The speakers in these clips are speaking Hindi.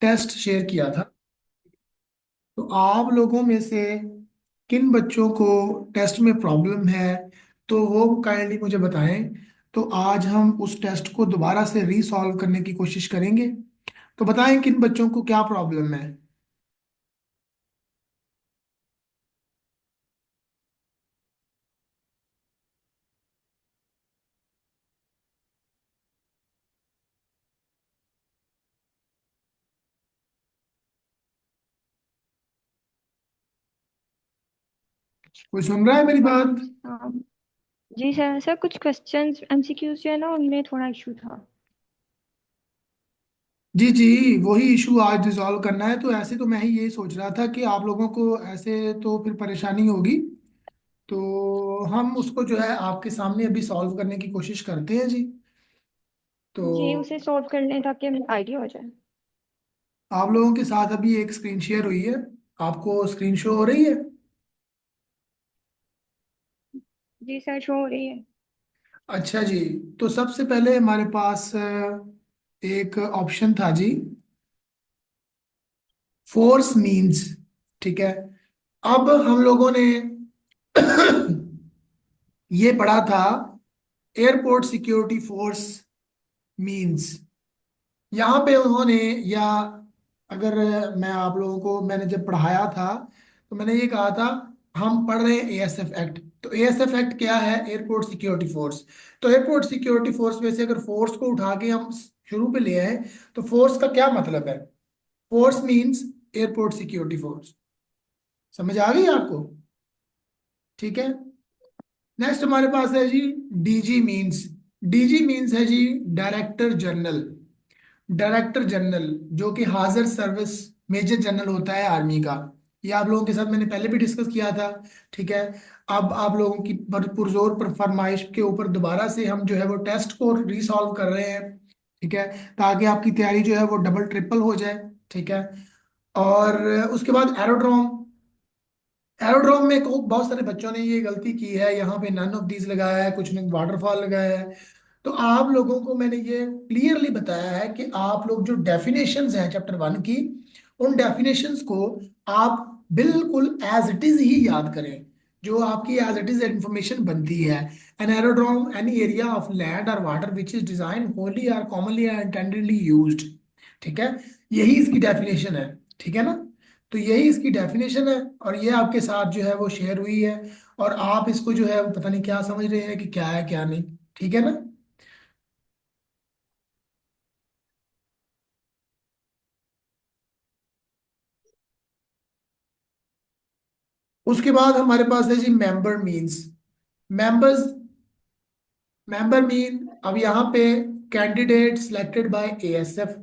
टेस्ट शेयर किया था। तो आप लोगों में से किन बच्चों को टेस्ट में प्रॉब्लम है, तो वो काइंडली मुझे बताएं। तो आज हम उस टेस्ट को दोबारा से रीसॉल्व करने की कोशिश करेंगे। तो बताएं किन बच्चों को क्या प्रॉब्लम है। कोई सुन रहा है मेरी वालेकुम बात? सलाम। जी सर, कुछ क्वेश्चंस एमसीक्यूज जो है ना, उनमें थोड़ा इशू था। जी जी, वही इशू आज रिजॉल्व करना है। तो ऐसे तो मैं ही यही सोच रहा था कि आप लोगों को ऐसे तो फिर परेशानी होगी। तो हम उसको जो है आपके सामने अभी सॉल्व करने की कोशिश करते हैं जी। तो जी, उसे सॉल्व कर लें ताकि हमें आइडिया हो जाए। आप लोगों के साथ अभी एक स्क्रीन शेयर हुई है। आपको स्क्रीन शो हो रही है? जी सर, शो हो रही है। अच्छा जी। तो सबसे पहले हमारे पास एक ऑप्शन था जी, फोर्स मींस। ठीक है। अब हम लोगों ने ये पढ़ा था, एयरपोर्ट सिक्योरिटी फोर्स मींस। यहाँ पे उन्होंने, या अगर मैं आप लोगों को मैंने जब पढ़ाया था तो मैंने ये कहा था, हम पढ़ रहे हैं एएसएफ एक्ट। तो एएसएफ एक्ट क्या है? Airport security force. तो एयरपोर्ट सिक्योरिटी फोर्स में से अगर फोर्स को उठा के हम शुरू पे ले आए, तो फोर्स का क्या मतलब है? Force means airport security force. समझ आ गई आपको? ठीक है। नेक्स्ट हमारे पास है जी, डीजी मींस। डीजी मींस है जी डायरेक्टर जनरल। डायरेक्टर जनरल जो कि हाजिर सर्विस मेजर जनरल होता है आर्मी का। ये आप लोगों के साथ मैंने पहले भी डिस्कस किया था। ठीक है। अब आप लोगों की पुरजोर पर फरमाइश के ऊपर दोबारा से हम जो है वो टेस्ट को रीसॉल्व कर रहे हैं। ठीक है। ताकि आपकी तैयारी जो है वो डबल ट्रिपल हो जाए। ठीक है। और उसके बाद एरोड्रोम। एरोड्रोम में बहुत सारे बच्चों ने ये गलती की है, यहाँ पे नन ऑफ दीज लगाया है, कुछ ने वाटरफॉल लगाया है। तो आप लोगों को मैंने ये क्लियरली बताया है कि आप लोग जो डेफिनेशंस हैं चैप्टर 1 की, उन डेफिनेशंस को आप बिल्कुल एज इट इज ही याद करें, जो आपकी एज इट इज इंफॉर्मेशन बनती है। An aerodrome any area of land और water which is design wholly और कॉमनली और इंटेंडेडली यूज्ड। ठीक है। यही इसकी डेफिनेशन है। ठीक है ना? तो यही इसकी डेफिनेशन है, और ये आपके साथ जो है वो शेयर हुई है। और आप इसको जो है वो पता नहीं क्या समझ रहे हैं कि क्या है क्या नहीं। ठीक है ना? उसके बाद हमारे पास है जी member means. Members, member mean, अब यहाँ पे candidate selected by ASF,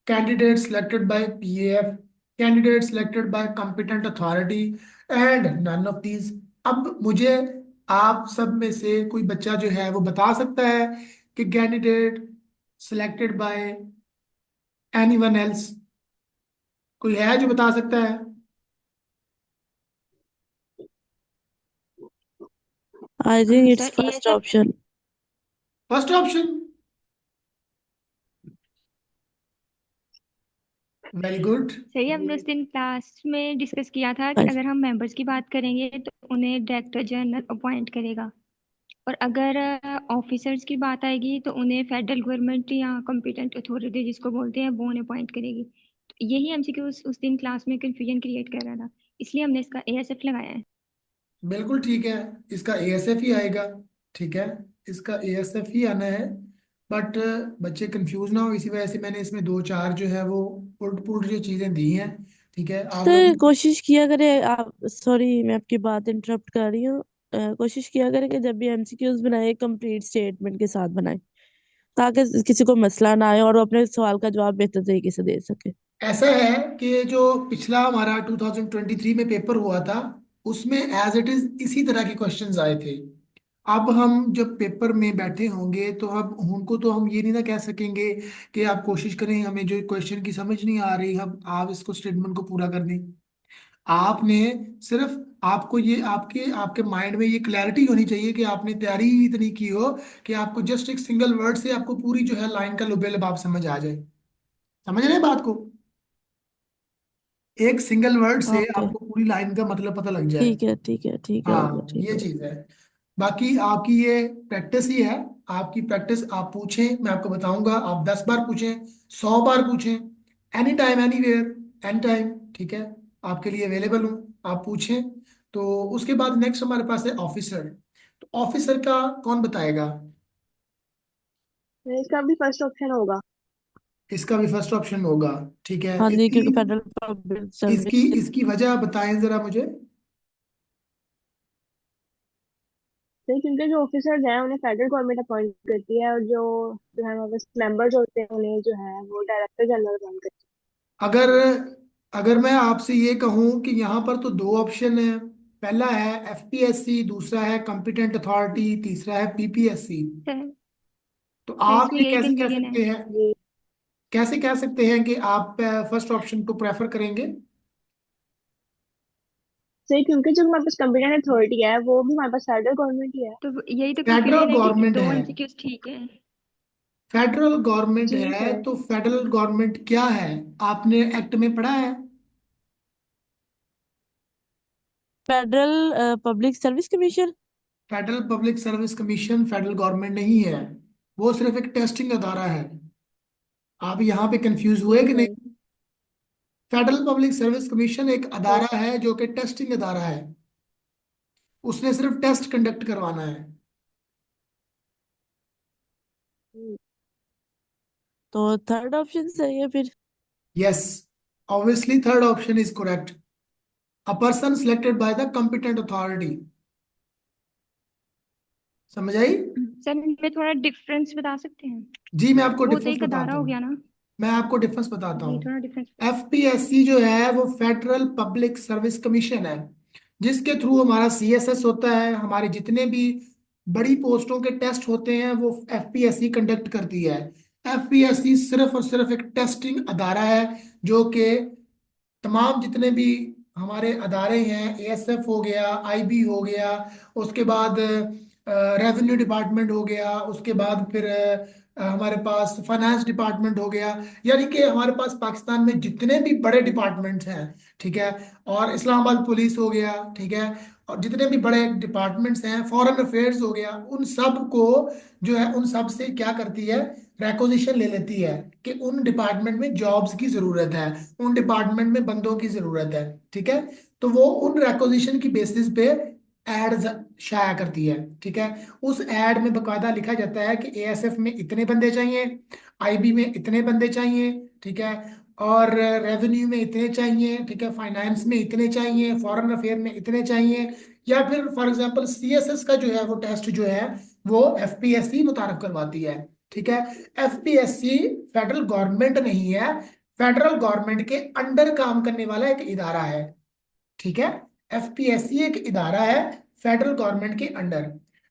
candidate selected by PF, candidate selected by competent authority and none of these. अब मुझे आप सब में से कोई बच्चा जो है वो बता सकता है कि candidate selected bye anyone else? कोई है जो बता सकता है? I think it's sir, first ASF. option. First option. Very good. सही, हमने उस दिन क्लास में डिस्कस किया था कि हाँ अगर हम मेंबर्स की बात करेंगे तो उन्हें डायरेक्टर जनरल अपॉइंट करेगा। और अगर ऑफिसर्स की बात आएगी तो उन्हें फेडरल गवर्नमेंट या कॉम्पिटेंट अथॉरिटी जिसको बोलते हैं, वो उन्हें अपॉइंट करेगी। तो यही एमसीक्यू उस दिन क्लास में कंफ्यूजन क्रिएट कर रहा था, इसलिए हमने इसका एएसएफ लगाया है। बिल्कुल ठीक है। इसका एएसएफ ही आएगा। ठीक है। इसका एएसएफ ही आना है। बट बच्चे कंफ्यूज ना हो, इसी वजह से मैंने इसमें दो चार जो है वो उल्ट पुल्ट जो चीज़ें दी हैं। ठीक है आप लोग। सर, कोशिश किया करें आप, सॉरी मैं आपकी बात इंटरप्ट कर रही हूँ। कोशिश किया करें कि जब भी एमसीक्यूज बनाए कंप्लीट स्टेटमेंट के साथ बनाए, ताकि किसी को मसला ना आए और वो अपने सवाल का जवाब बेहतर तरीके से दे सके। ऐसा है कि जो पिछला हमारा 2023 में पेपर हुआ था, उसमें एज इट इज इसी तरह के क्वेश्चंस आए थे। अब हम जब पेपर में बैठे होंगे तो अब उनको तो हम ये नहीं ना कह सकेंगे कि आप कोशिश करें, हमें जो क्वेश्चन की समझ नहीं आ रही, हम आप इसको स्टेटमेंट को पूरा कर दें। आपने सिर्फ, आपको ये आपके आपके माइंड में ये क्लैरिटी होनी चाहिए कि आपने तैयारी ही इतनी की हो कि आपको जस्ट एक सिंगल वर्ड से आपको पूरी जो है लाइन का लुबे लबाब समझ आ जाए। समझ रहे हैं बात को? एक सिंगल वर्ड से ओके, आपको पूरी लाइन का मतलब पता लग जाए। ठीक है ठीक है ठीक है, होगा हाँ ठीक ये है। चीज है। बाकी आपकी ये प्रैक्टिस ही है। आपकी प्रैक्टिस, आप पूछें, मैं आपको बताऊंगा, आप 10 बार पूछें, 100 बार पूछें, any time anywhere any time, ठीक है, आपके लिए अवेलेबल हूँ, आप पूछें। तो उसके बाद नेक्स्ट हमारे पास है ऑफिसर। तो ऑफिसर का कौन बताएगा? तो इसका भी फर्स्ट ऑप्शन होगा। इसका भी फर्स्ट ऑप्शन होगा, ठीक है। हाँ जी, इसकी क्योंकि फेडरल पब्लिक इसकी सर्विस। इसकी वजह बताएं जरा मुझे। तो क्योंकि जो ऑफिसर्स हैं उन्हें फेडरल गवर्नमेंट अपॉइंट करती है, और जो है हमारे मेंबर्स होते हैं उन्हें जो है वो डायरेक्टर जनरल अपॉइंट करती अगर अगर मैं आपसे ये कहूं कि यहाँ पर तो दो ऑप्शन है, पहला है एफपीएससी, दूसरा है कॉम्पिटेंट अथॉरिटी, तीसरा है पीपीएससी, सर तो सर आप इसमें ये यही कैसे कह कंफ्यूजन है। सकते हैं, है जी। कैसे कह सकते हैं कि आप फर्स्ट ऑप्शन को प्रेफर करेंगे? सही, क्योंकि जो हमारे पास कंप्यूटर अथॉरिटी है वो भी हमारे पास फेडरल गवर्नमेंट ही है। तो यही तो फेडरल कंफ्यूजन है कि गवर्नमेंट दो है, एमसीक्यूज ठीक है। फेडरल गवर्नमेंट जी है, सर। तो फेडरल गवर्नमेंट क्या है? आपने एक्ट में पढ़ा है? Federal public service commission. Federal public service commission federal government नहीं है, वो सिर्फ एक टेस्टिंग अदारा है। आप यहाँ पे कंफ्यूज हुए जी कि सर। नहीं? फेडरल पब्लिक सर्विस कमीशन एक तो अदारा है जो कि टेस्टिंग अदारा है, उसने सिर्फ टेस्ट कंडक्ट करवाना है। तो थर्ड ऑप्शन सही है फिर। Yes, obviously third option is correct. A person selected by the competent authority. समझ आई? सर इनमें थोड़ा डिफरेंस बता सकते हैं? जी मैं आपको वो तो डिफरेंस एक अदारा बताता हो हूँ। गया ना। मैं आपको डिफरेंस बताता जी हूँ। थोड़ा डिफरेंस। एफपीएससी जो है वो फेडरल पब्लिक सर्विस कमीशन है, जिसके थ्रू हमारा सीएसएस होता है। हमारे जितने भी बड़ी पोस्टों के टेस्ट होते हैं वो एफपीएससी कंडक्ट करती है। एफपीएससी सिर्फ और सिर्फ एक टेस्टिंग अदारा है, जो कि तमाम जितने भी हमारे अदारे हैं, एएसएफ हो गया, आईबी हो गया, उसके बाद रेवेन्यू डिपार्टमेंट हो गया, उसके बाद फिर हमारे पास फाइनेंस डिपार्टमेंट हो गया, यानी कि हमारे पास पाकिस्तान में जितने भी बड़े डिपार्टमेंट्स हैं, ठीक है, और इस्लामाबाद पुलिस हो गया, ठीक है, और जितने भी बड़े डिपार्टमेंट्स हैं, फॉरेन अफेयर्स हो गया, उन सब को जो है उन सब से क्या करती है, रेकोजिशन ले लेती है कि उन डिपार्टमेंट में जॉब्स की जरूरत है, उन डिपार्टमेंट में बंदों की जरूरत है, ठीक है। तो वो उन रेकोजिशन की बेसिस पे एड शाया करती है, ठीक है। उस एड में बकायदा लिखा जाता है कि एएसएफ में इतने बंदे चाहिए, आईबी में इतने बंदे चाहिए, ठीक है, और रेवेन्यू में इतने चाहिए, ठीक है, फाइनेंस में इतने चाहिए, फॉरेन अफेयर में इतने चाहिए, या फिर फॉर एग्जांपल सीएसएस का जो है वो टेस्ट जो है वो एफपीएससी मुतारफ करवाती है, ठीक है। एफपीएससी फेडरल गवर्नमेंट नहीं है, फेडरल गवर्नमेंट के अंडर काम करने वाला एक इदारा है, ठीक है। एफपीएससी एक इदारा है फेडरल गवर्नमेंट के अंडर।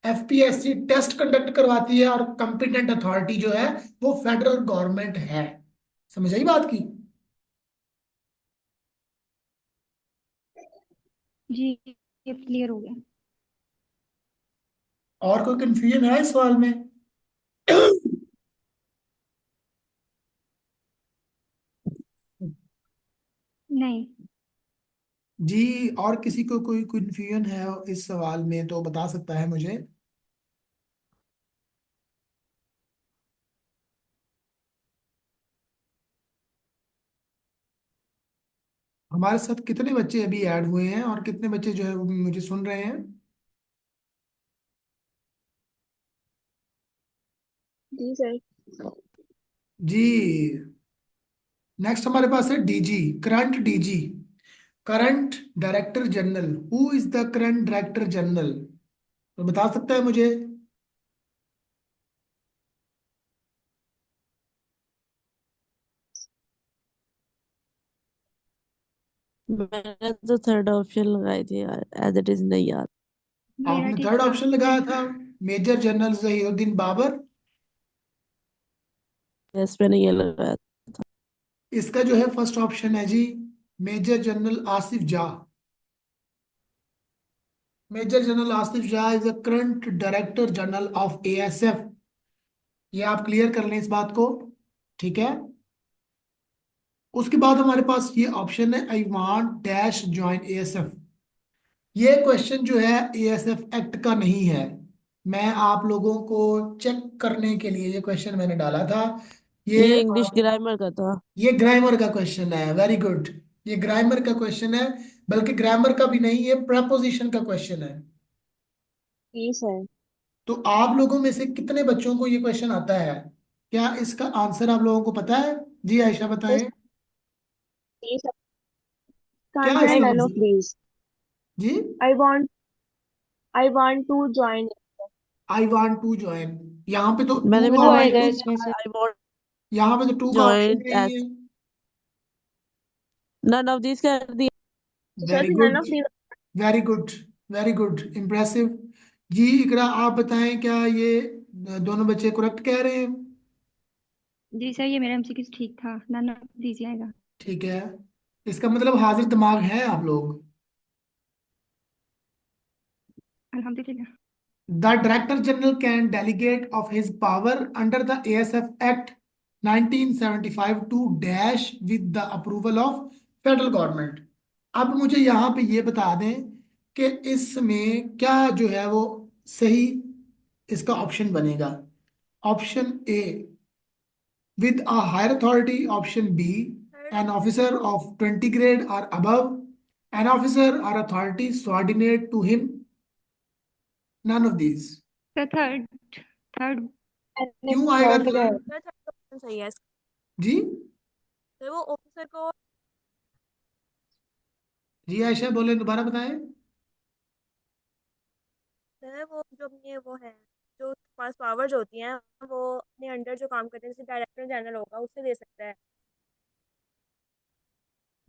एफपीएससी टेस्ट कंडक्ट करवाती है और कंपिटेंट अथॉरिटी जो है वो फेडरल गवर्नमेंट है। समझ आई बात की? जी ये क्लियर हो गया। और कोई कंफ्यूजन है इस सवाल में? नहीं। जी, और किसी को कोई कंफ्यूजन है इस सवाल में तो बता सकता है मुझे। हमारे साथ कितने बच्चे अभी ऐड हुए हैं और कितने बच्चे जो है वो मुझे सुन रहे हैं? जी सर। जी, नेक्स्ट हमारे पास है DG, current DG, current director general. Who is the current director general? तो बता सकता है मुझे? मैंने तो थर्ड ऑप्शन लगाई थी यार, एज इट इज नहीं याद। मेरा आपने ठीक थर्ड था। ऑप्शन लगाया था, major general Zahiruddin Babur. Yes, मैंने ये लगाया था। इसका जो है फर्स्ट ऑप्शन है जी, major general Asif Jah. Major general Asif Jah is the current director general of ASF. ये आप क्लियर कर लें इस बात को, ठीक है। उसके बाद हमारे पास ये ऑप्शन है, I want dash join ASF. ये क्वेश्चन जो है एएसएफ एक्ट का नहीं है। मैं आप लोगों को चेक करने के लिए ये क्वेश्चन मैंने डाला था। ये ये इंग्लिश ग्रामर का था। ये ग्रामर का क्वेश्चन है, वेरी गुड। ये ग्रामर का क्वेश्चन है, बल्कि ग्रामर का भी नहीं, ये प्रपोजिशन का क्वेश्चन है। जी सर। तो आप लोगों में से कितने बच्चों को ये क्वेश्चन आता है? क्या इसका आंसर आप लोगों को पता है? जी आयशा तो बताएं। जी सर, इसका क्या आंसर है इसका नन ऑफ आंसर? दीज। जी, I want to join. I want to join. यहाँ पे तो टू मैंने भी का टू जवाब आएगा ऑप्शन, इसमें से। आई वांट यहाँ पे तो टू का ऑप्शन जॉइन नहीं है। एज नन ऑफ दीज कर दिया। तो सर वेरी फिर none good, of these. Very good, very good, impressive. जी इकरा आप बताएं, क्या ये दोनों बच्चे करेक्ट कह रहे हैं? जी सर, ये मेरा एमसीक्यू ठीक था, नन ऑफ दीज आएगा। ठीक है, इसका मतलब हाजिर दिमाग है आप लोग। अल्हम्दुलिल्लाह। The Director General can delegate of his power under the ASF Act 1975 to dash with the approval of federal government. अब मुझे यहाँ पे ये बता दें कि इसमें क्या जो है वो सही इसका ऑप्शन बनेगा। Option A, with a higher authority; option B, an officer of 20 grade or above; an officer or authority subordinate to him; none of these। तो थर्ड, थर्ड। मैंने क्यों आएगा third third? Sir third option सही है इसका। जी, सर वो ऑफिसर को। जी आयशा बोले, दोबारा बताएं। सर वो जो अपने वो है, जो उसके पास पावर्स होती हैं, वो अपने अंडर जो काम करते हैं जैसे डायरेक्टर जनरल होगा उससे दे सकता है।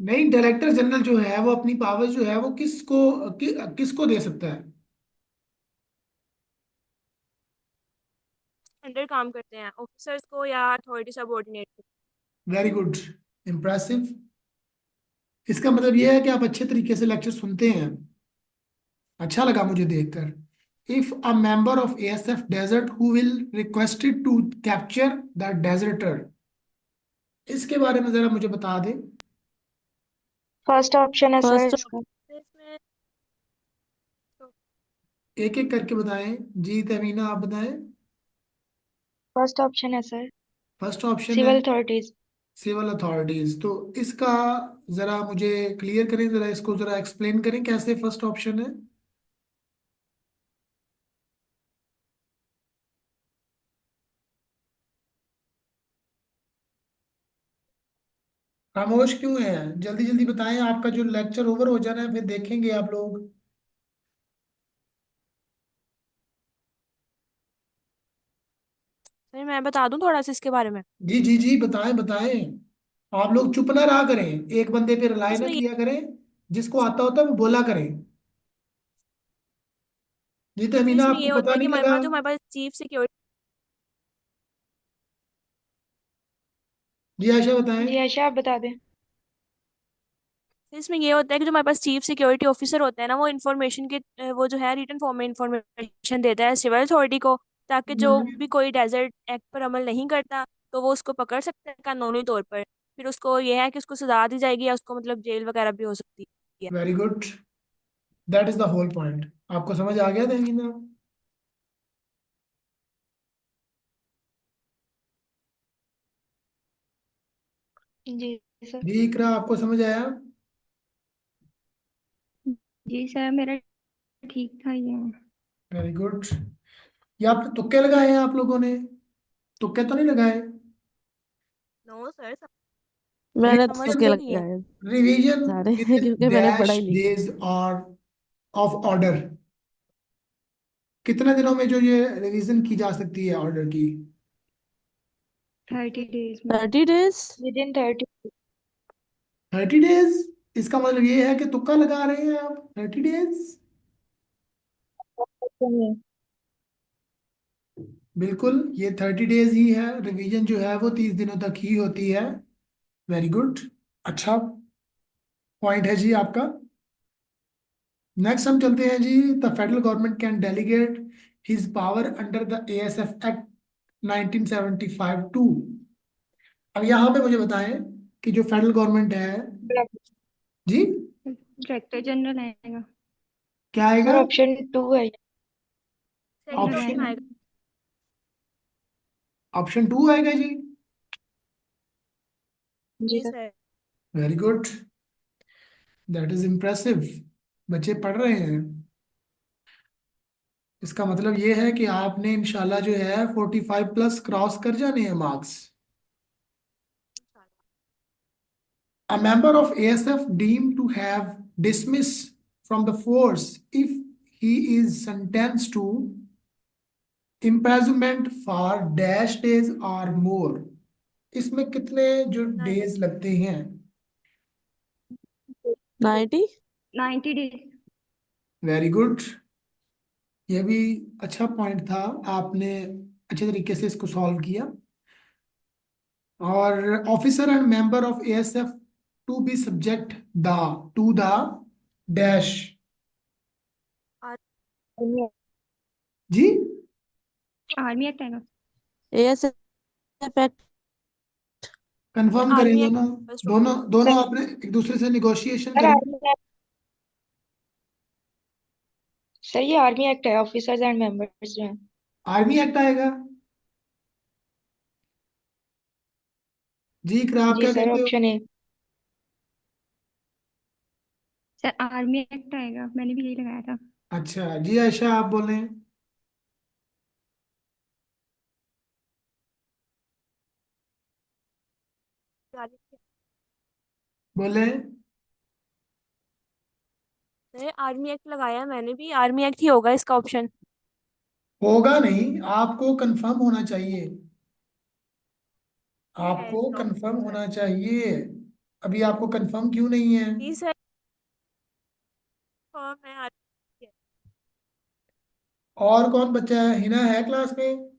नहीं, डायरेक्टर जनरल जो है वो अपनी पावर जो है वो किसको दे सकता है? अंडर काम करते हैं ऑफिसर्स को या अथॉरिटी सबऑर्डिनेट को। Very good, impressive. इसका मतलब ये है कि आप अच्छे तरीके से लेक्चर सुनते हैं। अच्छा लगा मुझे देखकर। If a member of ASF desert who will requested to capture the deserter, इसके बारे में जरा मुझे बता दें। फर्स्ट ऑप्शन है सर फर्स्ट इसका। तो इसमें तो एक एक करके बताएं। जी तमीना आप बताएं। फर्स्ट ऑप्शन है सर, फर्स्ट ऑप्शन है सिविल अथॉरिटीज। Civil authorities. तो इसका जरा मुझे क्लियर करें, जरा इसको जरा एक्सप्लेन करें कैसे फर्स्ट ऑप्शन है। खामोश क्यों है? जल्दी जल्दी बताएं, आपका जो लेक्चर ओवर हो जाना है फिर देखेंगे आप लोग। सर मैं बता दूं थोड़ा सा इसके बारे में। जी जी जी, बताएं बताएं। आप लोग चुप ना रहा करें, एक बंदे पे रिलाय ना इसमें ये किया करें। जिसको आता होता है वो बोला करें। जी सर तमीना इसमें आपको ये होता पता है कि नहीं लगा? हमारे पास चीफ सिक्योरिटी। जी आयशा बताएं। जी आयशा आप बता दें। इसमें ये होता है कि जो हमारे पास चीफ सिक्योरिटी ऑफिसर होता है ना, वो इन्फॉर्मेशन के वो जो है रिटन फॉर्म में इन्फॉर्मेशन देता है सिविल अथॉरिटी को, ताकि जो हम्म, भी कोई डेजर्ट एक्ट पर अमल नहीं करता तो वो उसको पकड़ सकता है कानूनी तौर पर। फिर उसको ये है कि उसको सजा दी जाएगी या उसको मतलब जेल वगैरह भी हो सकती है। Very good, that is the whole point. आपको समझ आ गया तमीना? जी सर। जी इकरा आपको समझ आया? जी सर, मेरा ठीक था ये। Very good. या आप तुक्के लगाए हैं आप लोगों ने? तुक्के तो नहीं लगाए? नो सर, मैंने समझ तुक्के में नहीं है। लगाए रिवीजन सारे विद क्योंकि मैंने पढ़ा डैश ही नहीं। डेज और ऑफ ऑर्डर। कितने दिनों में जो ये रिवीजन की जा सकती है ऑर्डर की? 30 डेज में। 30 days। With in 30। 30 डेज। इसका मतलब ये है कि तुक्का लगा रहे हैं आप, 30 डेज। बिल्कुल, ये 30 डेज ही है। रिवीजन जो है वो 30 दिनों तक ही होती है। वेरी गुड, अच्छा पॉइंट है जी आपका। नेक्स्ट हम चलते हैं जी। The federal government can delegate his power under the ASF act 1975 to. अब यहाँ पे मुझे बताएं कि जो फेडरल गवर्नमेंट है। जी, डायरेक्टर जनरल आएगा। क्या सर आएगा? ऑप्शन 2 है। जनरल ऑप्शन आएगा। ऑप्शन 2 आएगा जी। जी जी sir. Sir. Very good, that is impressive. बच्चे पढ़ रहे हैं। इसका मतलब ये है कि आपने इंशाल्लाह जो है 45+ क्रॉस कर जाने हैं marks. A member of ASF deemed to have dismissed from the force if he is sentenced to imprisonment for dash days or more. इसमें कितने जो डेज लगते हैं? 90। 90 डेज। वेरी गुड, ये भी अच्छा पॉइंट था। आपने अच्छे तरीके से इसको सॉल्व किया। और officer and member of ASF to be subject the to the dash. जी, आर्मी एक्ट आएगा। ASF act. कंफर्म करें आर्मी दोनों। एक्ट। दोनों दोनों सर आपने एक दूसरे से निगोशिएशन सर करें। ये आर्मी एक्ट है, ऑफिसर्स एंड मेंबर्स जो हैं। आर्मी एक्ट आएगा। जी, इकरा आप जी क्या सर कहते हो? Option A. Sir army act आएगा, मैंने भी यही लगाया था। अच्छा जी, आयशा आप बोलें। बोलें। आर्मी एक्ट लगाया मैंने भी, आर्मी एक्ट ही होगा इसका ऑप्शन। होगा नहीं, आपको कंफर्म होना चाहिए। ये है आपको इसका कंफर्म ऑप्शन सर। होना चाहिए। अभी आपको कंफर्म क्यों नहीं है? जी सर। फॉर्म है आर्मी एक्ट। और कौन बच्चा है? हिना है क्लास में?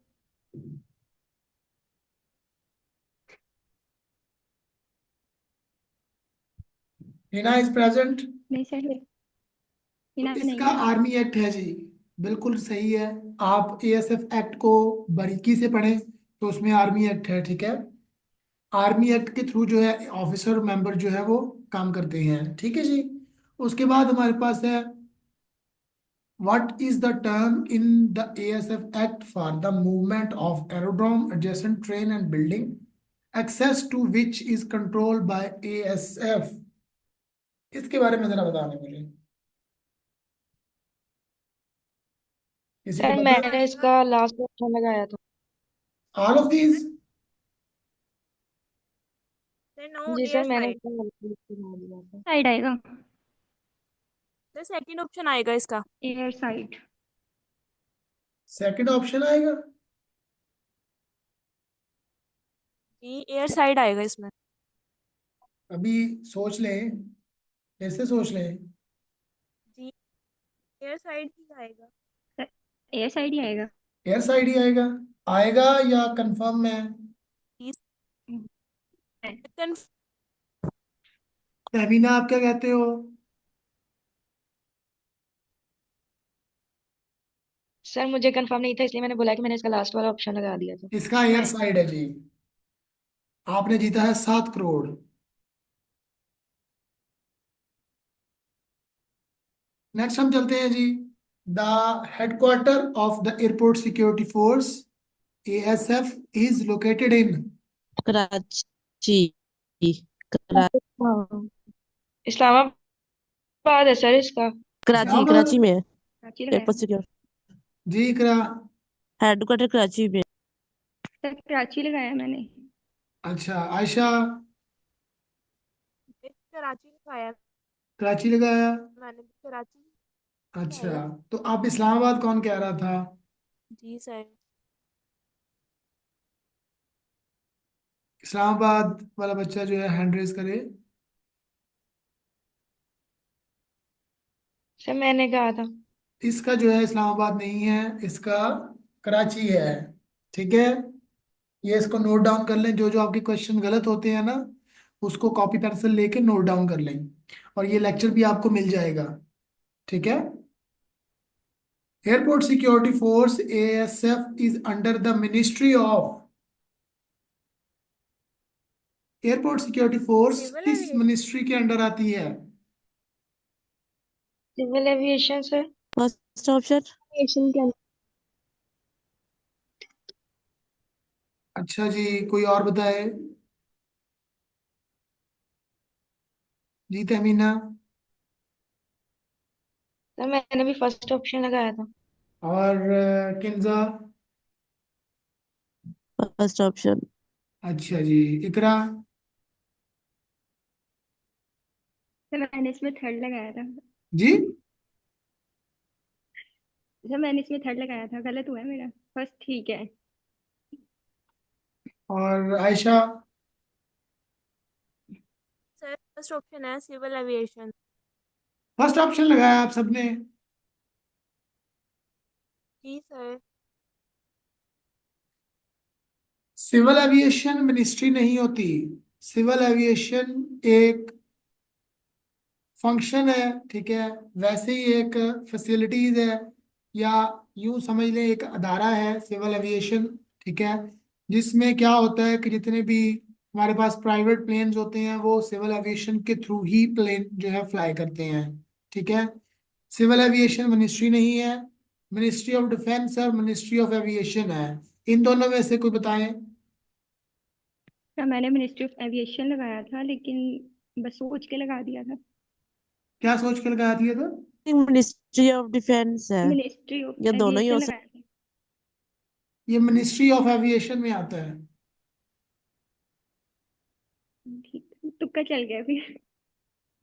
Hina is present? नहीं सर, तो हिना नहीं इसका है। आर्मी एक्ट है जी। बिल्कुल सही है। आप एएसएफ एक्ट को बारीकी से पढ़ें तो उसमें आर्मी एक्ट है, ठीक है। आर्मी एक्ट के थ्रू जो है ऑफिसर मेंबर जो है वो काम करते हैं, ठीक है जी। उसके बाद हमारे पास है, what is the term in the ASF act for the movement of aerodrome adjacent train and building access to which is controlled by ASF. इसके बारे में जरा बताने मुझे, किसी को सर पता है? मैंने इसका लास्ट ऑप्शन लगाया था। All of these? नो जी एयर सर मैंने साइड। इसका last option लगा दिया था। साइड आएगा। सर सेकंड ऑप्शन आएगा इसका। Air side. सेकंड ऑप्शन आएगा। जी एयर साइड आएगा इसमें। अभी सोच लें, कैसे सोच लें? जी एयर साइड ही आएगा। सर एयर साइड ही आएगा। एयर साइड ही आएगा? आएगा या कंफर्म है? है। कंफर्म। तहमीना आप क्या कहते हो? सर मुझे कंफर्म नहीं था, इसलिए मैंने बोला कि मैंने इसका लास्ट वाला ऑप्शन लगा दिया था। इसका एयर साइड है जी। आपने जीता है 7 करोड़। नेक्स्ट हम चलते हैं जी। The headquarter of the airport security force ASF is located in. Karachi. करा, हाँ इस्लामाबाद है सर इसका। कराची इस्लामाबाद? कराची में है। कराची लगाया एयरपोर्ट था। सिक्योर जी इकरा। हेडक्वार्टर कराची में। सर कराची लगाया मैंने। अच्छा आयशा? कराची में आया। कराची लगाया? मैंने भी कराची ही अच्छा, आएगा। तो आप इस्लामाबाद कौन कह रहा था? जी सर। इस्लामाबाद वाला बच्चा जो है हैंड रेज करे। सर मैंने कहा था। इसका जो है इस्लामाबाद नहीं है, इसका कराची है, ठीक है। ये इसको नोट डाउन कर लें, जो जो आपके क्वेश्चन गलत होते हैं ना उसको कॉपी पेंसिल लेके नोट डाउन कर लें। और ये लेक्चर भी आपको मिल जाएगा, ठीक है। Airport security force ASF is under the ministry of. Airport security force civil किस एविएशन। मिनिस्ट्री के अंडर आती है? Civil aviation sir. First option. Aviation के अच्छा जी, कोई और बताए? जी तहमीना। सर मैंने भी फर्स्ट ऑप्शन लगाया था। और किन्जा। First option. अच्छा जी, इकरा। सर मैंने इसमें थर्ड लगाया था। जी। सर मैंने इसमें थर्ड लगाया था, गलत हुआ है मेरा। फर्स्ट ठीक है। और आयशा। सर फर्स्ट ऑप्शन है सिविल एविएशन। फर्स्ट ऑप्शन लगाया आप सबने? जी सर। सिविल एविएशन मिनिस्ट्री नहीं होती। सिविल एविएशन एक फंक्शन है, ठीक है। वैसे ही एक फैसिलिटीज है, या यूं समझ लें एक अदारा है सिविल एविएशन, ठीक है। जिसमें क्या होता है कि जितने भी हमारे पास प्राइवेट प्लेन्स होते हैं वो सिविल एविएशन के थ्रू ही प्लेन जो है फ्लाई करते हैं, ठीक है। सिविल एविएशन मिनिस्ट्री नहीं है। मिनिस्ट्री ऑफ डिफेंस और मिनिस्ट्री ऑफ एविएशन है। इन दोनों में से कोई बताएं। सर मैंने मिनिस्ट्री ऑफ एविएशन लगाया था, लेकिन बस सोच के लगा दिया था। क्या सोच के लगा दिया था? मिनिस्ट्री ऑफ डिफेंस है, मिनिस्ट्री ऑफ या दोनों ही एविएशन हो लगाया था। ये मिनिस्ट्री ऑफ एविएशन में आता है। ठीक, तुक्का चल गया फिर।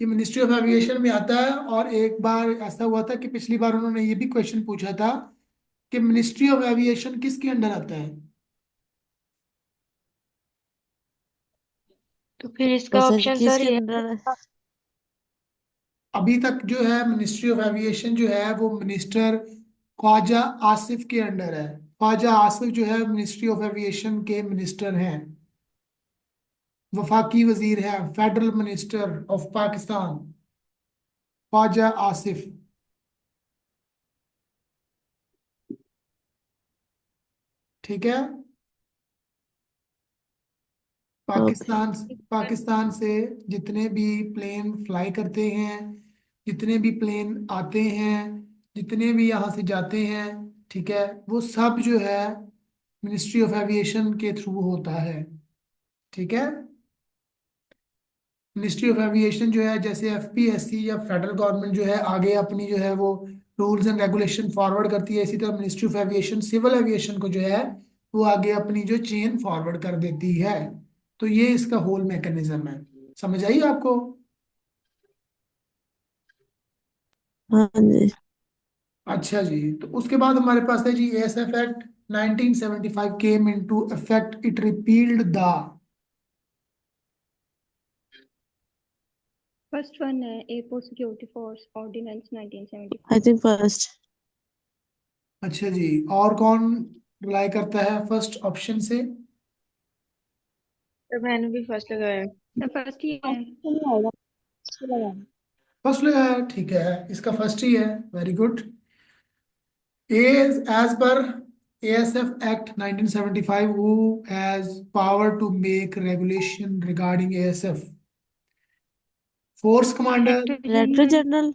ये मिनिस्ट्री ऑफ एविएशन में आता है। और एक बार ऐसा हुआ था कि पिछली बार उन्होंने ये भी क्वेश्चन पूछा था कि मिनिस्ट्री ऑफ एविएशन किसके अंडर आता है। तो फिर इसका सकता है ऑप्शन सर किसके ये अंडर है। अभी तक जो है मिनिस्ट्री ऑफ एविएशन जो है वो मिनिस्टर ख्वाजा आसिफ के अंडर है। ख्वाजा आसिफ जो है मिनिस्ट्री ऑफ एविएशन के मिनिस्टर हैं, वफाकी वजीर हैं, federal minister of Pakistan Khawaja Asif, ठीक है। ओके। पाकिस्तान पाकिस्तान से जितने भी प्लेन फ्लाई करते हैं, जितने भी प्लेन आते हैं, जितने भी यहाँ से जाते हैं, ठीक है, वो सब जो है मिनिस्ट्री ऑफ एविएशन के थ्रू होता है, ठीक है। मिनिस्ट्री ऑफ एविएशन जो है जैसे एफपीएससी या फेडरल गवर्नमेंट जो है आगे अपनी जो है वो रूल्स एंड रेगुलेशन फॉरवर्ड करती है, इसी तरह ministry of aviation civil aviation को जो है वो आगे अपनी जो चेन फॉरवर्ड कर देती है। तो ये इसका होल मैकेनिज्म है। समझ आई आपको? हाँ जी। अच्छा जी, तो उसके बाद हमारे पास है जी ASF act 1975 came into effect, it repealed the. First one है airport security force ordinance I 1975। Think first. अच्छा जी, और कौन रिलाई करता है फर्स्ट ऑप्शन से? सर मैंने भी फर्स्ट लगाया। सर फर्स्ट ही है। ऑप्शन नहीं आएगा, इसको लगाना। फर्स्ट लगाया, ठीक है, इसका फर्स्ट ही है। Very good. as per ASF Act 1975, who has power to make regulation regarding ASF? Force commander. Director director general.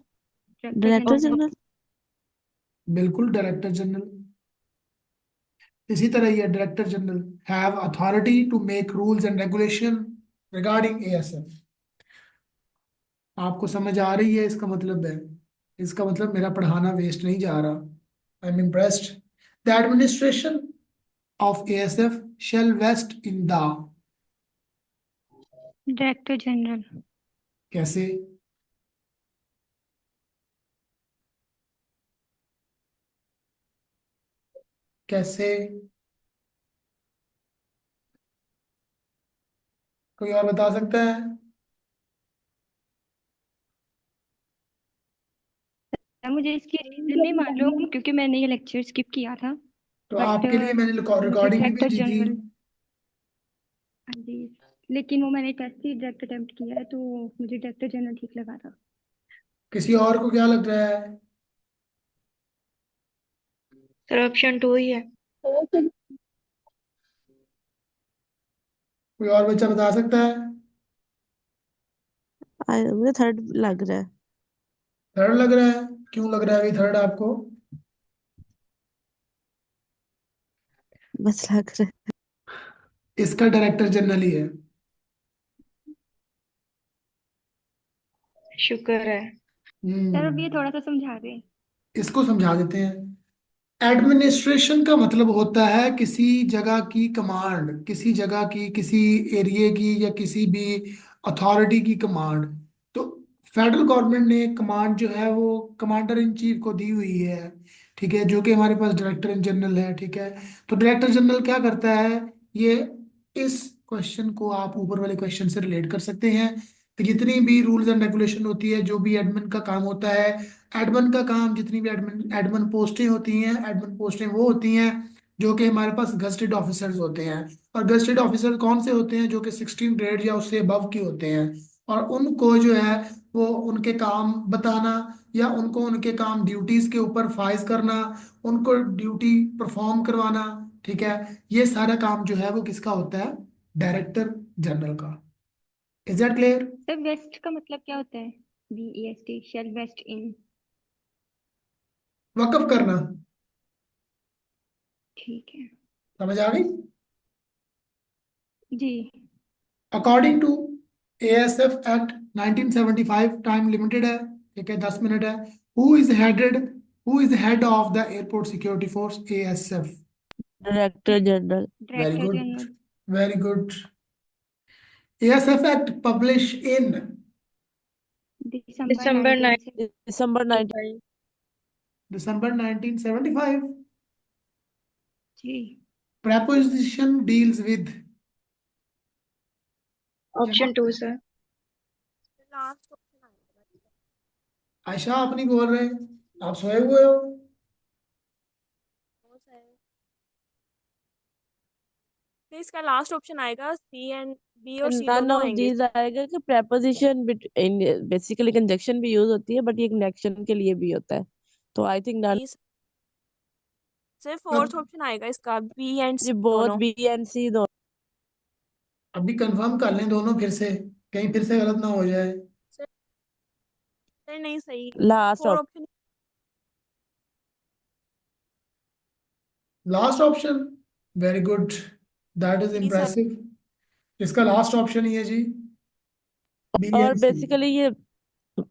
General. Director director general. General. बिल्कुल, डायरेक्टर जनरल। इसी तरह ये director general have authority to make rules and regulation regarding ASF। आपको समझ आ रही है इसका मतलब है? इसका मतलब मेरा पढ़ाना वेस्ट नहीं जा रहा। I am impressed. The administration of ASF shall vest in the। Director general. कैसे? कैसे? कोई और बता सकता है? मुझे इसकी रीजन नहीं मालूम क्योंकि मैंने ये लेक्चर स्किप किया था। तो बट आपके लिए मैंने मुझे रिकॉर्डिंग भी डायरेक्टर भेजी थी। जनरल। हाँ जी। लेकिन वो मैंने टेस्ट ही डायरेक्ट अटेम्प्ट किया है, तो मुझे डायरेक्टर जनरल ठीक लगा था। किसी और को क्या लग रहा है? सर ऑप्शन टू ही है। तो कोई और बच्चा बता सकता है? मुझे थर्ड लग रहा है। थर्ड लग रहा है? क्यों लग रहा है अभी थर्ड आपको? बस लग रहा है। इसका डायरेक्टर जनरल ही है। शुक्र है। सर अब ये हम्म। थोड़ा सा समझा दें। इसको समझा देते हैं। एडमिनिस्ट्रेशन का मतलब होता है किसी जगह की कमांड, किसी जगह की, किसी एरिया की, या किसी भी अथॉरिटी की कमांड। तो फेडरल गवर्नमेंट ने कमांड जो है वो कमांडर इन चीफ को दी हुई है, ठीक है, जो कि हमारे पास डायरेक्टर इन जनरल है, ठीक है। तो डायरेक्टर जनरल क्या करता है? ये, इस क्वेश्चन को आप ऊपर वाले क्वेश्चन से रिलेट कर सकते हैं कि जितनी भी रूल्स एंड रेगुलेशन होती है, जो भी एडमिन का काम होता है, एडमिन का काम, जितनी भी एडमिन एडमिन पोस्टें होती हैं, एडमिन पोस्टें वो होती हैं जो कि हमारे पास गजटेड ऑफिसर्स होते हैं। और गजटेड ऑफिसर कौन से होते हैं? जो कि 16 ग्रेड या उससे अबव के होते हैं। और उनको जो है वो उनके काम बताना, या उनको उनके काम ड्यूटीज के ऊपर फाइज करना, उनको ड्यूटी परफॉर्म करवाना, ठीक है, ये सारा काम जो है वो किसका होता है? डायरेक्टर जनरल का। Is that clear? Sir vest का मतलब क्या होता है? VEST, shall vest in. वकफ करना। ठीक है। समझ आ गई? जी। According to ASF act 1975, time limited है, ठीक है, 10 मिनट है। Who is headed who is head of the airport security force, ASF? Director general. Very director good, general. Very good. ASF act publish in December December 19 से। दिसंबर 19। 1995। दिसंबर 1975। जी। preposition deals with, option 2 sir. Last option आएगा। आयशा आप नहीं बोल रहे, आप सोए हुए हो? वो सर, तो इसका लास्ट ऑप्शन आएगा, बी और सी नन दोनों ऑफ आएंगे दीज इसमें। आएगा कि preposition बेसिकली कंजक्शन भी यूज होती है, बट ये कनेक्शन के लिए भी होता है। तो आई थिंक नन। नहीं, सिर्फ फोर्थ ऑप्शन आएगा इसका, बी एंड जी सी बोथ दोनों। बी एंड सी दोनों। अभी कंफर्म कर लें दोनों फिर से, कहीं फिर से गलत ना हो जाए। सर, सर नहीं सही। Last four option. Option. Last option, very good, that is जी सर। इम्प्रेसिव। इसका लास्ट ऑप्शन ही है जी, और BNC। बेसिकली ये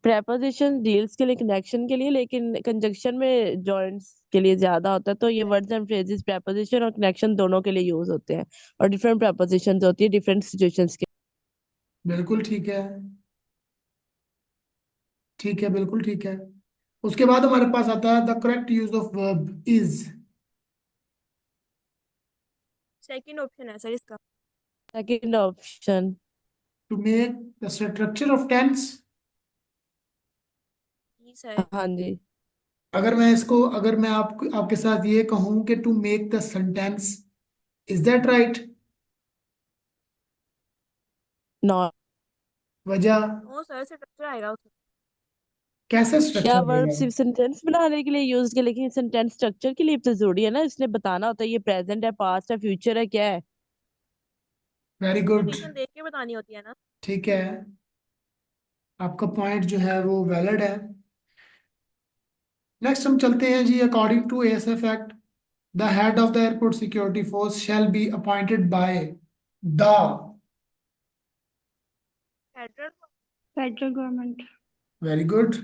preposition डील्स के लिए, कनेक्शन के लिए, लेकिन कंजक्शन में जॉइंट्स के लिए ज्यादा होता है। तो ये वर्ड्स एंड फ्रेजेस preposition और कनेक्शन दोनों के लिए यूज होते हैं। और डिफरेंट prepositions होती है डिफरेंट सिचुएशंस के। बिल्कुल ठीक है, ठीक है, बिल्कुल ठीक है। उसके बाद हमारे पास आता है the correct use of verb is. Second option है सर इसका। Second option. To make the structure of tense. जी सर। हाँ जी। अगर मैं आपके साथ ये कहूं कि to make the sentence, is that right? Not. वजह? नो सर, स्ट्रक्चर आएगा उसमें। कैसे या स्ट्रक्चर वर्ब रहेगा? सिर्फ सेंटेंस बनाने के लिए यूज किया, लेकिन सेंटेंस स्ट्रक्चर के लिए तो जरूरी है ना, इसने बताना होता है ये प्रेजेंट है, पास्ट है, फ्यूचर है, क्या है। वेरी गुड, कंडीशन देख के बतानी होती है ना। ठीक है, आपका पॉइंट जो है वो वैलिड है। नेक्स्ट हम चलते हैं जी। According to ASF act, the head of the airport security force shall be appointed by the. Federal. Federal government. Very good.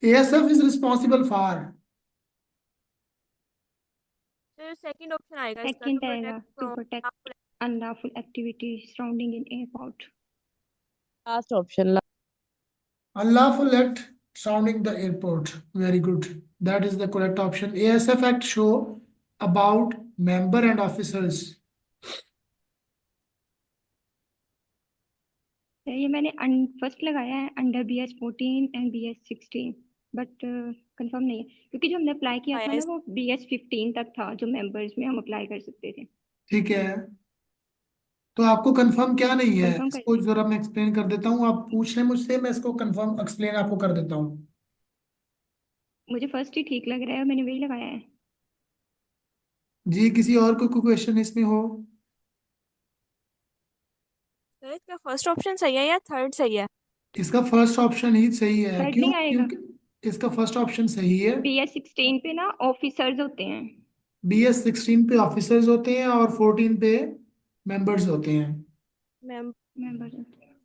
ASF is responsible for. फिर सेकंड ऑप्शन आएगा इसका, टू सेकंड आएगा, protect to from. Protect unlawful activities surrounding in airport. Last option. Unlawful act surrounding the airport. Very good. That is the correct option. ASF Act show about member and officers. ये मैंने फर्स्ट लगाया है under BS14 and BS16, but confirm नहीं है क्योंकि जो हमने अप्लाई किया था आया ना वो BS15 तक था, जो मेंबर्स में हम अप्लाई कर सकते थे। ठीक है, तो आपको कंफर्म क्या नहीं है? कंफर्म कर। इसको जरा मैं एक्सप्लेन कर देता हूँ, आप पूछ रहे हैं मुझसे, मैं इसको कंफर्म एक्सप्लेन आपको कर देता हूँ। मुझे फर्स्ट ही ठीक लग रहा है, मैंने वही लगाया है। जी, किसी और को कोई क्वेश्चन इसमें हो? सर इसका फर्स्ट ऑप्शन सही है या थर्ड सही है? इसका फर्स्ट ऑप्शन ही सही है। थर्ड क्यों? नहीं आएगा? क्योंकि इसका फर्स्ट ऑप्शन सही है। BS 16 पे ना ऑफिसर्स होते हैं। BS 16 पे ऑफिसर्स होते हैं और 14 पे मेंबर्स होते हैं। मैम मेंबर्स होते हैं।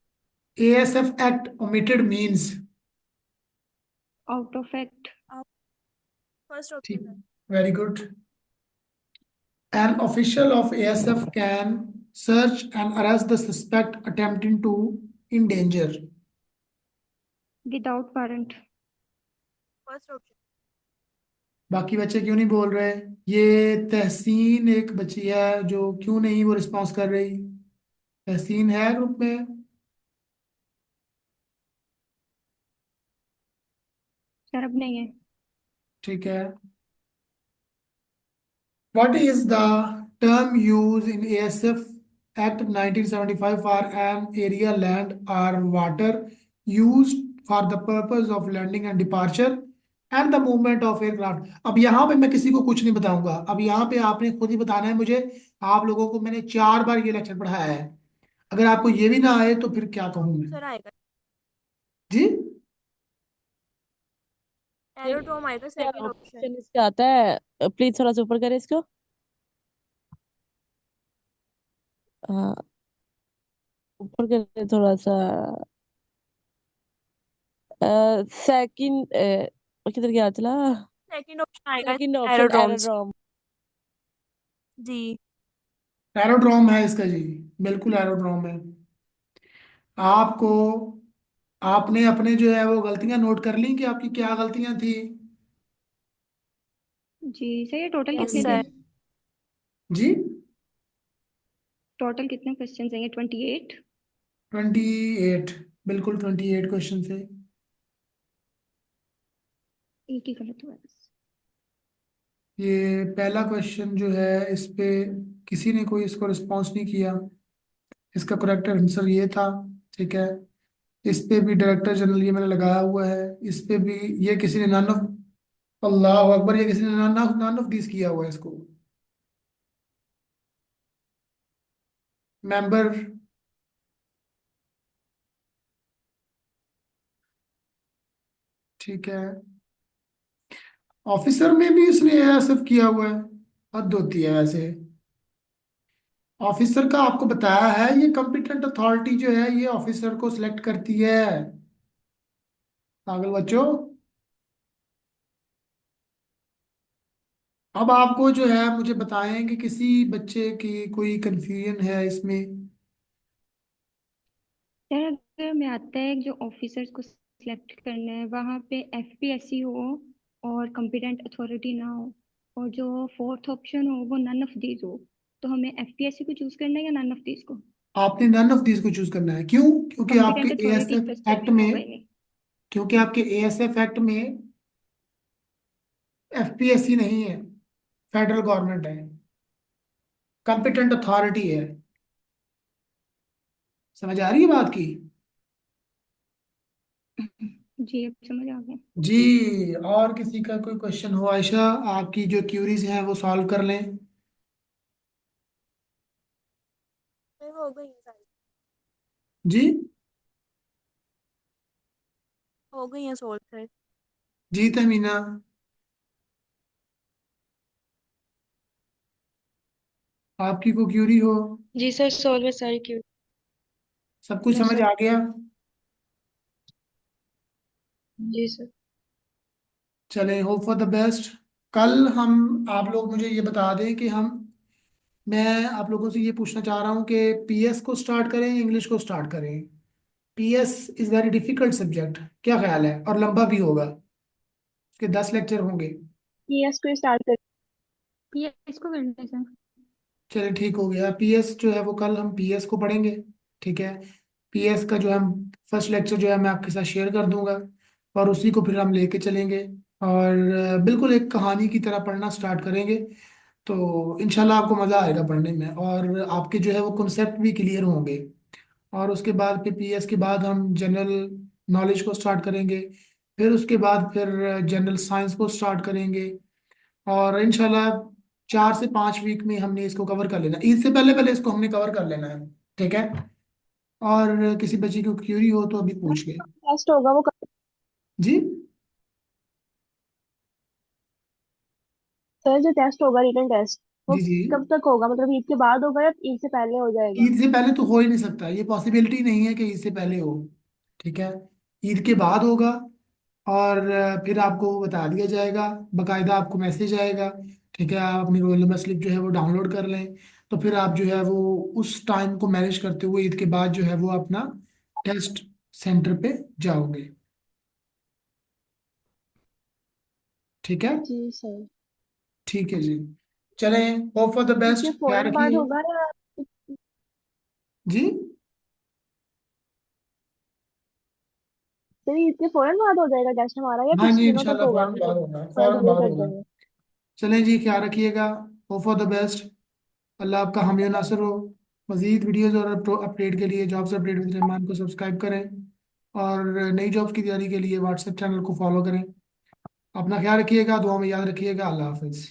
ASF act omitted means. Out of act. आप फर्स्ट ठीक, ऑप्शन है। Very good. An official of ASF can search and arrest the suspect attempting to endanger. Without warrant. First option. बाकी बच्चे क्यों नहीं बोल रहे? ये तहसीन एक बच्ची है जो क्यों नहीं वो रिस्पॉन्स कर रही। तहसीन है ग्रुप में? सर अब नहीं है। ठीक है। What is the term used in ASF Act 1975 for an area, land or water used for the purpose of landing and departure and the movement of aircraft? अब यहाँ पे मैं किसी को कुछ नहीं बताऊंगा। अब यहाँ पे आपने खुद ही बताना है मुझे। आप लोगों को मैंने 4 बार ये लेक्चर पढ़ाया है। अगर आपको ये भी ना आए तो फिर क्या कहूँ मैं? सर आएगा। जी। एरोड्रोम आएगा क्या सेकंड ऑप्शन। ऑप्शन इसका आता है? प्लीज थोड़ा सा ऊपर करें इसको। हाँ, ऊपर करें थोड़ा सा। सेकंड किधर गया चला? सेकंड ऑप्शन आएगा सेकंड ऑप्शन एरोड्रोम्स। एरोड्रोम। जी। एरोड्रोम है इसका जी। बिल्कुल एरोड्रोम है। आपको आपने अपने जो है वो गलतियां नोट कर ली कि आपकी क्या गलतियां थी? जी सर, ये टोटल यस कितने ठीक थे? है सर। जी। टोटल कितने क्वेश्चन हैं? 28। 28। बिल्कुल 28 क्वेश्चन थे। एक ही गलत हुआ है बस। ये पहला क्वेश्चन जो है इस पे किसी ने कोई इसको रिस्पॉन्स नहीं किया। इसका करेक्ट आंसर ये था। ठीक है। इस पे भी डायरेक्टर जनरल ये मैंने लगाया हुआ है। इस पे भी ये किसी ने नन ऑफ, अल्लाह अकबर, ये किसी ने नन ऑफ दिस किया हुआ है इसको। मेंबर। ठीक है। ऑफिसर में भी इसने ऐसा किया हुआ है। हद होती है वैसे। ऑफिसर का आपको बताया है, ये कॉम्पिटेंट अथॉरिटी जो है ये ऑफिसर को सिलेक्ट करती है। पागल बच्चों। अब आपको जो है मुझे बताएं कि किसी बच्चे की कोई कंफ्यूजन है इसमें? सर अगर में आता है जो ऑफिसर्स को सिलेक्ट करना है वहाँ पे FPSC हो और कॉम्पिटेंट अथॉरिटी ना हो, और जो फोर्थ ऑप्शन हो वो नन ऑफ दीज हो, तो हमें FPSC को चूज करना है या नन ऑफ दीज को? आपने नन ऑफ दिस को चूज करना है। क्यों? क्योंकि आपके कॉम्पिटेंट अथॉरिटी का एएसएफ एक्ट सिलेक्शन में होगा ही नहीं। क्योंकि आपके एएसएफ एक्ट में FPSC नहीं है, फेडरल गवर्नमेंट है, कॉम्पिटेंट अथॉरिटी है। समझ आ रही है बात की? जी अब समझ आ गया। जी। और किसी का कोई क्वेश्चन हो आयशा? आपकी जो क्यूरीज हैं वो सॉल्व कर लें। सर हो गई है सारी। जी। हो गई है सोल्व सर। जी तमीना, आपकी को क्यूरी हो? जी सर, सॉल्व है सारी क्यू। सब कुछ यस समझ सर। आ गया? जी सर। चलें, होप फॉर द बेस्ट। कल हम, आप लोग मुझे ये बता दें कि मैं आप लोगों से ये पूछना चाह रहा हूँ कि PS को स्टार्ट करें, इंग्लिश को स्टार्ट करें? PS is very difficult subject, क्या ख्याल है? और लंबा भी होगा, उसके 10 लेक्चर होंगे। पीएस को स्टार्ट कर। ये इसको कर लें सर। चलिए ठीक हो गया। PS जो है वो कल हम PS को पढ़ेंगे। ठीक है। PS का जो हम फर्स्ट लेक्चर जो है मैं आपके साथ शेयर कर दूंगा, और उसी को फिर हम लेके चलेंगे। और बिल्कुल एक कहानी की तरह पढ़ना स्टार्ट करेंगे। तो इंशाल्लाह आपको मज़ा आएगा पढ़ने में, और आपके जो है वो कॉन्सेप्ट भी क्लियर होंगे। और उसके बाद फिर PS के बाद हम जनरल नॉलेज को स्टार्ट करेंगे। फिर उसके बाद फिर जनरल साइंस को स्टार्ट करेंगे। और इंशाल्लाह 4 से 5 वीक में हमने इसको कवर कर लेना। ईद से पहले पहले इसको हमने कवर कर लेना है। ठीक है। और किसी बच्चे को क्यूरी हो तो अभी पूछ ले। टेस्ट होगा वो कब? जी। सर जो टेस्ट होगा, रिटन टेस्ट, वो जी जी। कब तक होगा? मतलब ईद के बाद होगा या ईद से पहले हो जाएगा? ईद से पहले तो हो ही नहीं सकता, ये पॉसिबिलिटी नहीं है कि ईद से पहले हो। ठीक है। ईद के बाद होगा। और फिर आपको वो बता दिया जाएगा, बकायदा आपको मैसेज आएगा। ठीक है, आप अपनी रोल नंबर स्लिप जो है वो डाउनलोड कर लें। तो फिर आप जो है वो उस टाइम को मैनेज करते हुए ईद के बाद जो है वो अपना टेस्ट सेंटर पे जाओगे। ठीक है। जी सर। ठीक है जी। चलें, होप फॉर द इसके बेस्ट, ख्याल फौरन बाद रखिए। होगा या? जी। सर ईद के फौरन बाद हो जाएगा टेस्ट हमारा, या हाँ कुछ जी, दिनों तक इंशाल्लाह होगा फौरन फिर? बाद होगा, थोड़ा फौरन डिले बाद कर होगा। देंगे? चलें जी, ख्याल रखिएगा। Hope for the best. Allah आपका हामी नासर हो। मज़ीद वीडियोज़ और अपडेट के लिए जॉब्स अपडेट विद रहमान को सब्सक्राइब करें। और नई जॉब्स की तैयारी के लिए व्हाट्सएप चैनल को फॉलो करें। अपना ख्याल रखिएगा, दुआ में याद रखिएगा। अल्लाह हाफिज़।